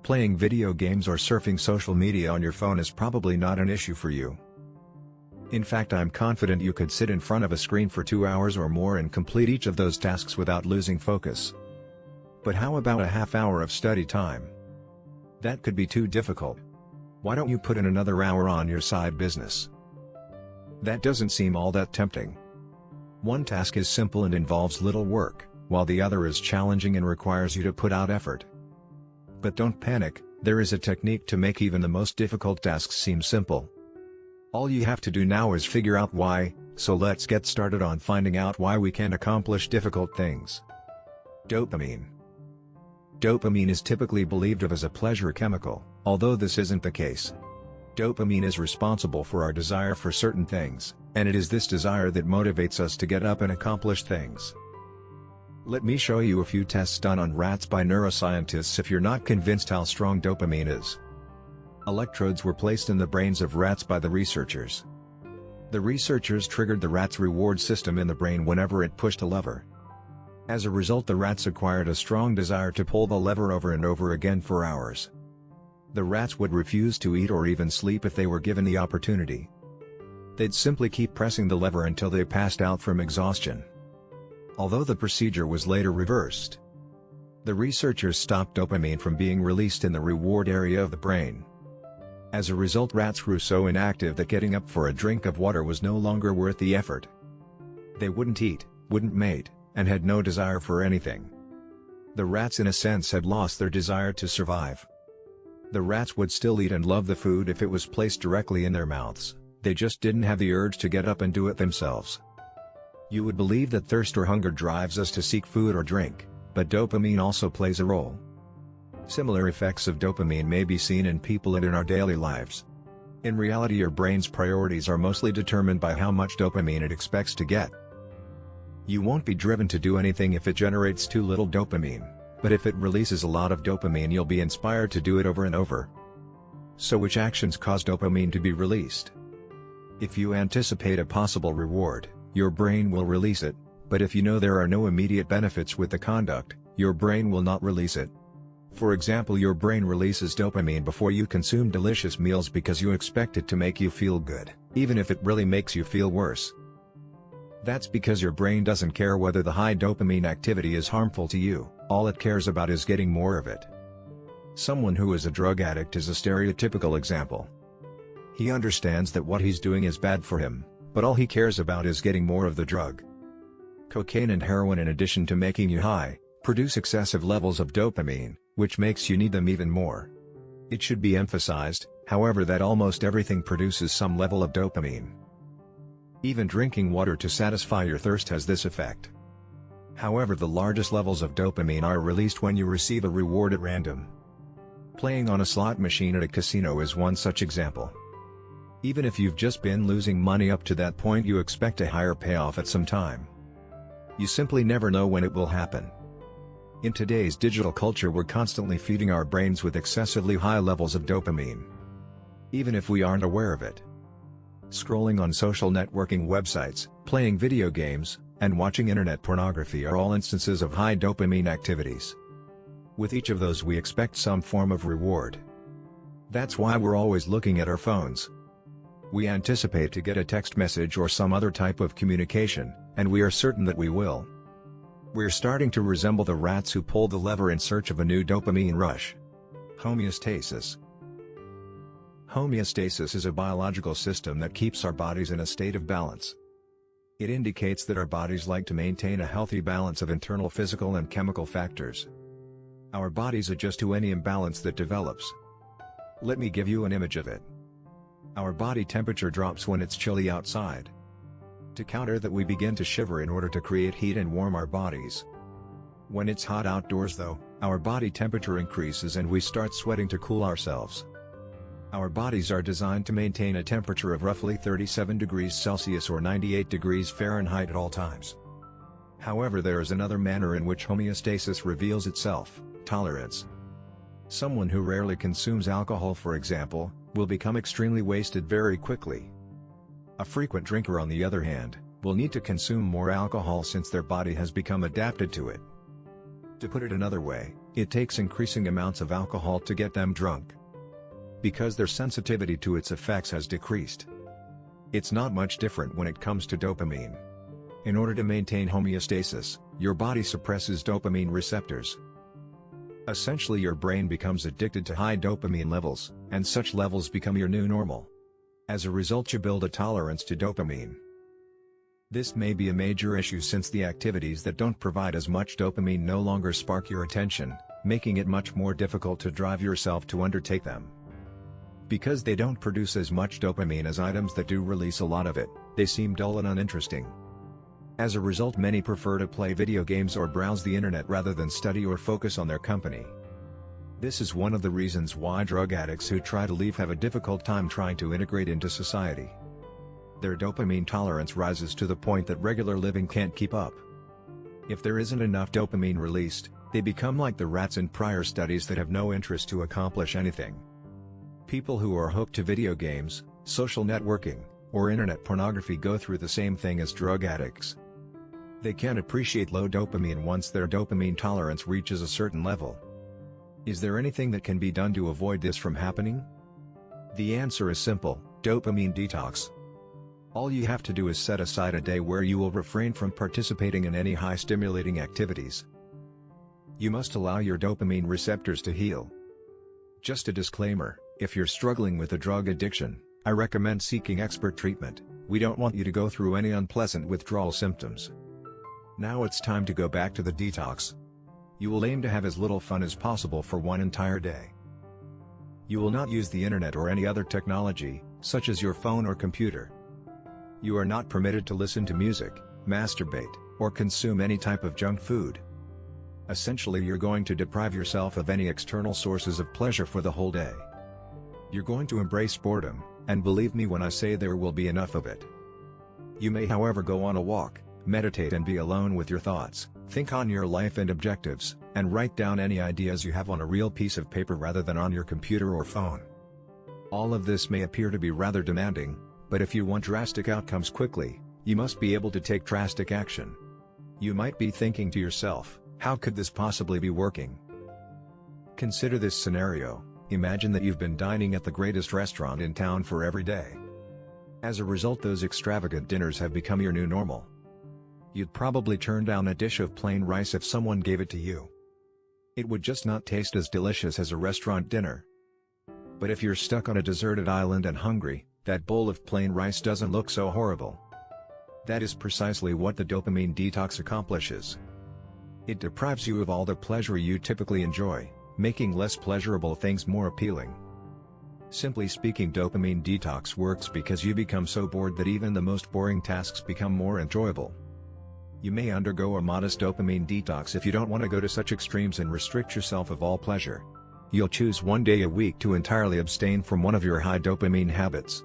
Playing video games or surfing social media on your phone is probably not an issue for you. In fact, I'm confident you could sit in front of a screen for 2 hours or more and complete each of those tasks without losing focus. But how about a half hour of study time? That could be too difficult. Why don't you put in another hour on your side business? That doesn't seem all that tempting. One task is simple and involves little work, while the other is challenging and requires you to put out effort. But don't panic, there is a technique to make even the most difficult tasks seem simple. All you have to do now is figure out why, so let's get started on finding out why we can't accomplish difficult things. Dopamine. Dopamine is typically believed of as a pleasure chemical, although this isn't the case. Dopamine is responsible for our desire for certain things, and it is this desire that motivates us to get up and accomplish things. Let me show you a few tests done on rats by neuroscientists if you're not convinced how strong dopamine is. Electrodes were placed in the brains of rats by the researchers. The researchers triggered the rat's reward system in the brain whenever it pushed a lever. As a result, the rats acquired a strong desire to pull the lever over and over again for hours. The rats would refuse to eat or even sleep if they were given the opportunity. They'd simply keep pressing the lever until they passed out from exhaustion. Although the procedure was later reversed, the researchers stopped dopamine from being released in the reward area of the brain. As a result, rats grew so inactive that getting up for a drink of water was no longer worth the effort. They wouldn't eat, wouldn't mate, and had no desire for anything. The rats in a sense had lost their desire to survive. The rats would still eat and love the food if it was placed directly in their mouths, they just didn't have the urge to get up and do it themselves. You would believe that thirst or hunger drives us to seek food or drink, but dopamine also plays a role. Similar effects of dopamine may be seen in people and in our daily lives. In reality, your brain's priorities are mostly determined by how much dopamine it expects to get. You won't be driven to do anything if it generates too little dopamine, but if it releases a lot of dopamine, you'll be inspired to do it over and over. So which actions cause dopamine to be released? If you anticipate a possible reward, your brain will release it, but if you know there are no immediate benefits with the conduct, your brain will not release it. For example, your brain releases dopamine before you consume delicious meals because you expect it to make you feel good, even if it really makes you feel worse. That's because your brain doesn't care whether the high dopamine activity is harmful to you, all it cares about is getting more of it. Someone who is a drug addict is a stereotypical example. He understands that what he's doing is bad for him, but all he cares about is getting more of the drug. Cocaine and heroin, in addition to making you high, produce excessive levels of dopamine, which makes you need them even more. It should be emphasized, however, that almost everything produces some level of dopamine. Even drinking water to satisfy your thirst has this effect. However, the largest levels of dopamine are released when you receive a reward at random. Playing on a slot machine at a casino is one such example. Even if you've just been losing money up to that point, you expect a higher payoff at some time. You simply never know when it will happen. In today's digital culture, we're constantly feeding our brains with excessively high levels of dopamine, even if we aren't aware of it. Scrolling on social networking websites, playing video games, and watching internet pornography are all instances of high dopamine activities. With each of those, we expect some form of reward. That's why we're always looking at our phones. We anticipate to get a text message or some other type of communication, and we are certain that we will. We're starting to resemble the rats who pull the lever in search of a new dopamine rush. Homeostasis. Homeostasis is a biological system that keeps our bodies in a state of balance. It indicates that our bodies like to maintain a healthy balance of internal physical and chemical factors. Our bodies adjust to any imbalance that develops. Let me give you an image of it. Our body temperature drops when it's chilly outside. To counter that, we begin to shiver in order to create heat and warm our bodies. When it's hot outdoors though, our body temperature increases and we start sweating to cool ourselves. Our bodies are designed to maintain a temperature of roughly 37 degrees Celsius or 98 degrees Fahrenheit at all times. However, there is another manner in which homeostasis reveals itself: tolerance. Someone who rarely consumes alcohol, for example, will become extremely wasted very quickly. A frequent drinker, on the other hand, will need to consume more alcohol since their body has become adapted to it. To put it another way, It takes increasing amounts of alcohol to get them drunk, because their sensitivity to its effects has decreased. It's not much different when it comes to dopamine. In order to maintain homeostasis, your body suppresses dopamine receptors. Essentially, your brain becomes addicted to high dopamine levels, and such levels become your new normal. As a result, you build a tolerance to dopamine. This may be a major issue since the activities that don't provide as much dopamine no longer spark your attention, making it much more difficult to drive yourself to undertake them. Because they don't produce as much dopamine as items that do release a lot of it, they seem dull and uninteresting. As a result, many prefer to play video games or browse the internet rather than study or focus on their company. This is one of the reasons why drug addicts who try to leave have a difficult time trying to integrate into society. Their dopamine tolerance rises to the point that regular living can't keep up. If there isn't enough dopamine released, they become like the rats in prior studies that have no interest to accomplish anything. People who are hooked to video games, social networking, or internet pornography go through the same thing as drug addicts. They can't appreciate low dopamine once their dopamine tolerance reaches a certain level. Is there anything that can be done to avoid this from happening? The answer is simple: dopamine detox. All you have to do is set aside a day where you will refrain from participating in any high-stimulating activities. You must allow your dopamine receptors to heal. Just a disclaimer, if you're struggling with a drug addiction, I recommend seeking expert treatment. We don't want you to go through any unpleasant withdrawal symptoms. Now it's time to go back to the detox. You will aim to have as little fun as possible for one entire day. You will not use the internet or any other technology, such as your phone or computer. You are not permitted to listen to music, masturbate, or consume any type of junk food. Essentially, you're going to deprive yourself of any external sources of pleasure for the whole day. You're going to embrace boredom, and believe me when I say there will be enough of it. You may, however, go on a walk, meditate and be alone with your thoughts, think on your life and objectives, and write down any ideas you have on a real piece of paper rather than on your computer or phone. All of this may appear to be rather demanding, but if you want drastic outcomes quickly, you must be able to take drastic action. You might be thinking to yourself, how could this possibly be working? Consider this scenario. Imagine that you've been dining at the greatest restaurant in town for every day. As a result, those extravagant dinners have become your new normal. You'd probably turn down a dish of plain rice if someone gave it to you. It would just not taste as delicious as a restaurant dinner. But if you're stuck on a deserted island and hungry, that bowl of plain rice doesn't look so horrible. That is precisely what the dopamine detox accomplishes. It deprives you of all the pleasure you typically enjoy, making less pleasurable things more appealing. Simply speaking, dopamine detox works because you become so bored that even the most boring tasks become more enjoyable. You may undergo a modest dopamine detox if you don't want to go to such extremes and restrict yourself of all pleasure. You'll choose one day a week to entirely abstain from one of your high dopamine habits.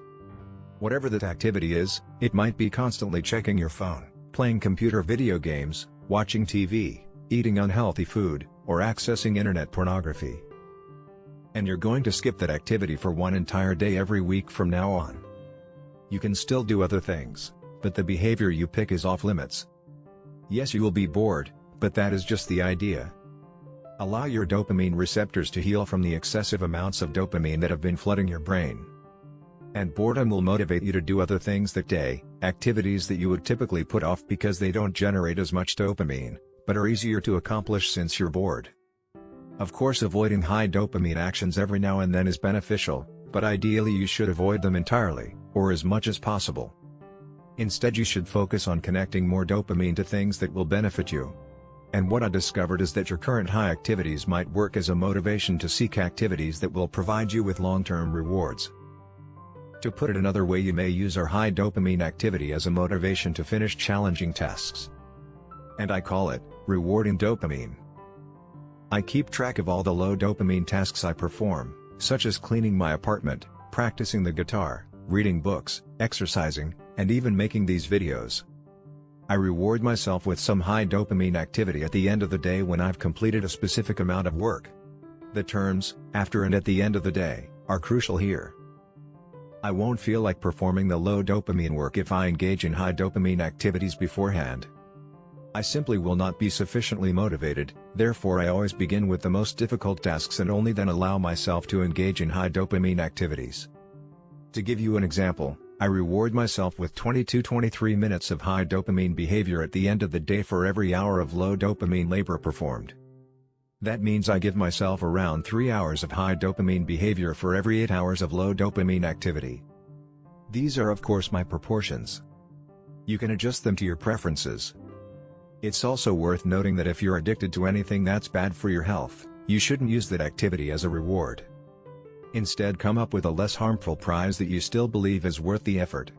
Whatever that activity is, it might be constantly checking your phone, playing computer video games, watching TV, eating unhealthy food, or accessing internet pornography. And you're going to skip that activity for one entire day every week from now on. You can still do other things, but the behavior you pick is off limits. Yes, you will be bored, but that is just the idea. Allow your dopamine receptors to heal from the excessive amounts of dopamine that have been flooding your brain. And boredom will motivate you to do other things that day, activities that you would typically put off because they don't generate as much dopamine, but are easier to accomplish since you're bored. Of course, avoiding high dopamine actions every now and then is beneficial, but ideally you should avoid them entirely, or as much as possible. Instead, you should focus on connecting more dopamine to things that will benefit you. And what I discovered is that your current high activities might work as a motivation to seek activities that will provide you with long-term rewards. To put it another way, you may use our high dopamine activity as a motivation to finish challenging tasks. And I call it rewarding dopamine. I keep track of all the low dopamine tasks I perform, such as cleaning my apartment, practicing the guitar, reading books, exercising, and even making these videos. I reward myself with some high dopamine activity at the end of the day when I've completed a specific amount of work. The terms, after and at the end of the day, are crucial here. I won't feel like performing the low dopamine work if I engage in high dopamine activities beforehand. I simply will not be sufficiently motivated, Therefore I always begin with the most difficult tasks and only then allow myself to engage in high dopamine activities. To give you an example, I reward myself with 22-23 minutes of high dopamine behavior at the end of the day for every hour of low dopamine labor performed. That means I give myself around 3 hours of high dopamine behavior for every 8 hours of low dopamine activity. These are of course my proportions. You can adjust them to your preferences. It's also worth noting that if you're addicted to anything that's bad for your health, you shouldn't use that activity as a reward. Instead, come up with a less harmful prize that you still believe is worth the effort.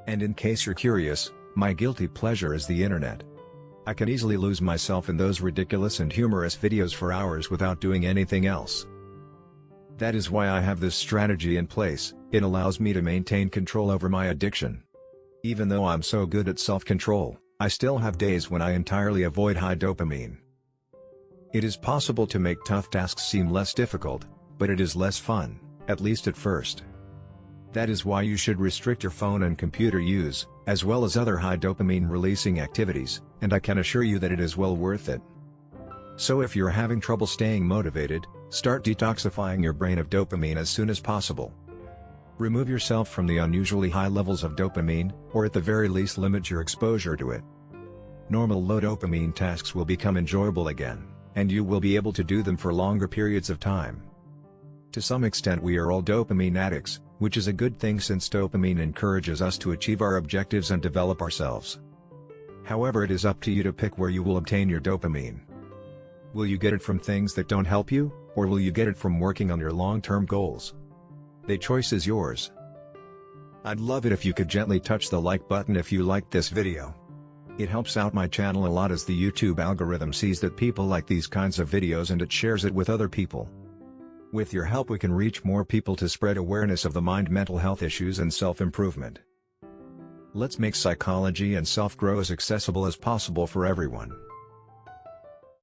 And in case you're curious, my guilty pleasure is the internet. I can easily lose myself in those ridiculous and humorous videos for hours without doing anything else. That is why I have this strategy in place. It allows me to maintain control over my addiction. Even though I'm so good at self-control, I still have days when I entirely avoid high dopamine. It is possible to make tough tasks seem less difficult, but it is less fun, at least at first. That is why you should restrict your phone and computer use, as well as other high dopamine releasing activities, and I can assure you that it is well worth it. So if you're having trouble staying motivated, start detoxifying your brain of dopamine as soon as possible. Remove yourself from the unusually high levels of dopamine, or at the very least limit your exposure to it. Normal low dopamine tasks will become enjoyable again, and you will be able to do them for longer periods of time. To some extent we are all dopamine addicts, which is a good thing since dopamine encourages us to achieve our objectives and develop ourselves. However, it is up to you to pick where you will obtain your dopamine. Will you get it from things that don't help you, or will you get it from working on your long-term goals? The choice is yours. I'd love it if you could gently touch the like button if you liked this video. It helps out my channel a lot as the YouTube algorithm sees that people like these kinds of videos and it shares it with other people. With your help we can reach more people to spread awareness of the mind, mental health issues and self-improvement. Let's make psychology and self-grow as accessible as possible for everyone.